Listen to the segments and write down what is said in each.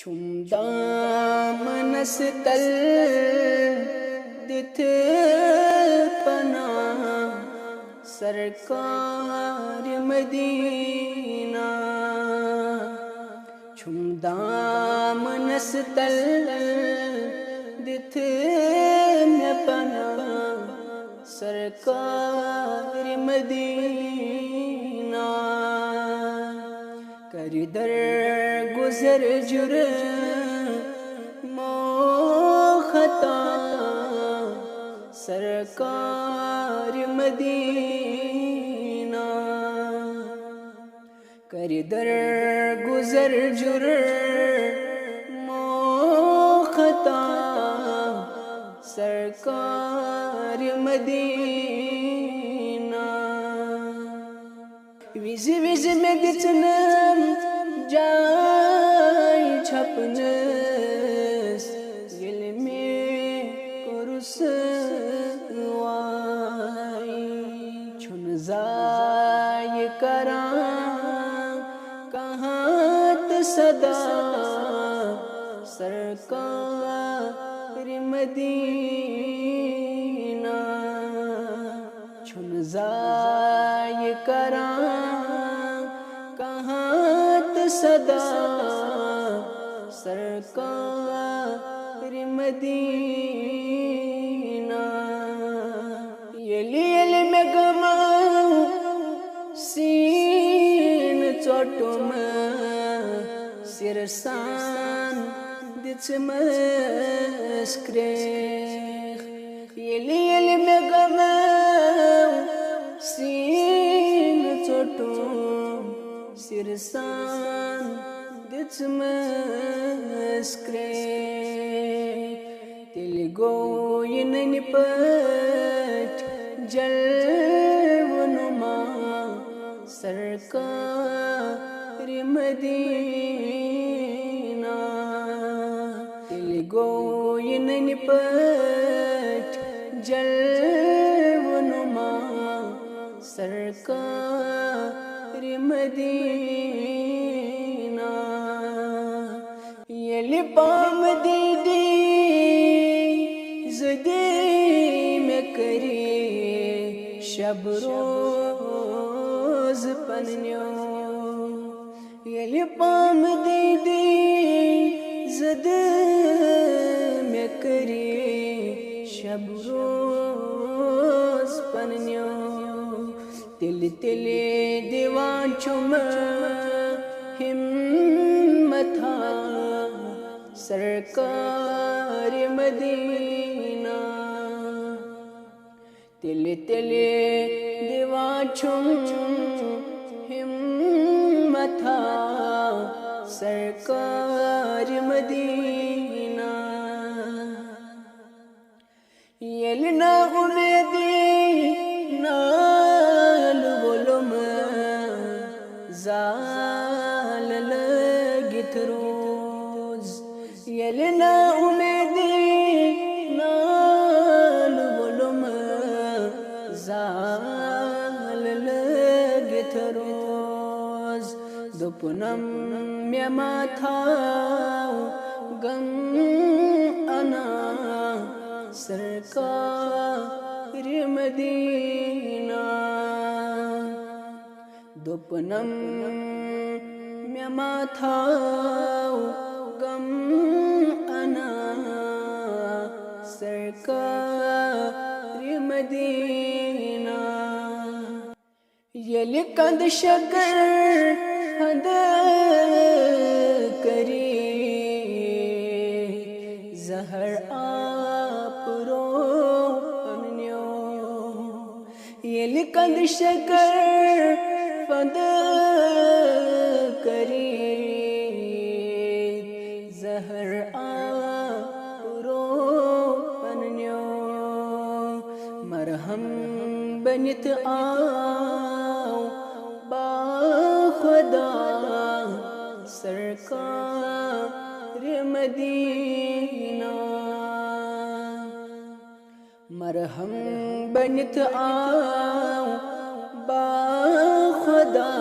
چم دامنس تل دت پنا سرکار مدینہ چم دامنس تل دت پنا سرکار مدینہ کر در گزر جرم و خطا سرکار مدینہ کر در گزر جرم و خطا سرکار مدینہ ویز ویز میں گچنم جائے چھپنس دل میں کرسوائی چھن زائے کران کہاں صدا سرکار مدینہ چھن زائے کران کہاں صدا سرکار مدینہ یلی میں گماؤں سین چوٹم سرسان دچم اسکریخ یلی میں گماؤں سین چوٹم سرسان دچم اسکریخ تیل گوینن پٹ جلو نما سرکار مدینہ تیل گوینن پٹ جلو نما سرکار مدینہ یلی پام دیدی زدی میں کری شب روز پنیو یلی پام دیدی زد میں کری شب روز پنیو تل تل دیوان چم ہمتھا سرکار مدینہ تل تل دیوان چم ہمتھا سرکار مدینہ یلنا امیدی نال بولم زال لگت روز یلنا امیدی نال بولم زال لگت روز دپنم میما تھاو غم انا سرکار مدینہ دپنم میما تھاو غم انا سرکار مدینہ یلی کند شکر حد کری زہر آپ رو پنیو یلی کند شکر فد کری زہر آپ رو پنیو مرہم بنت آؤ با خدا سرکار مدینہ مرہم بنت آؤ با خدا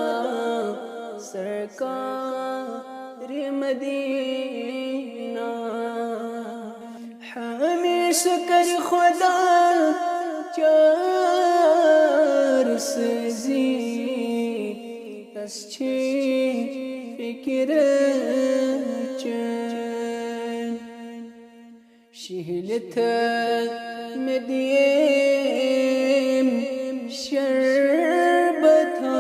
سرکار مدینہ ہمیشہ کر خدا چار سزی اس چھ فکر چن شہلت مدیم شربتھا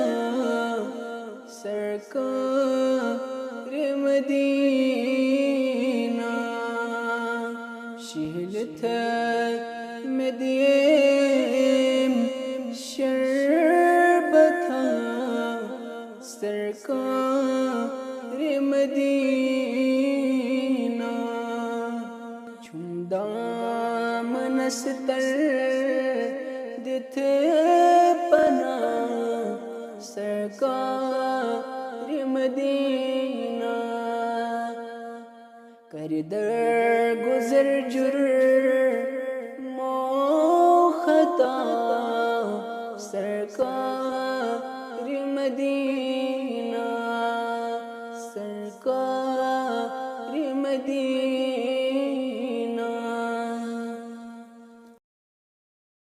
سرکار مدینہ شہلت مدیم شربتھا سرکار مدینہ چم دامن ستر دت پنا سرکار مدینہ کر در گزر جرم و خطا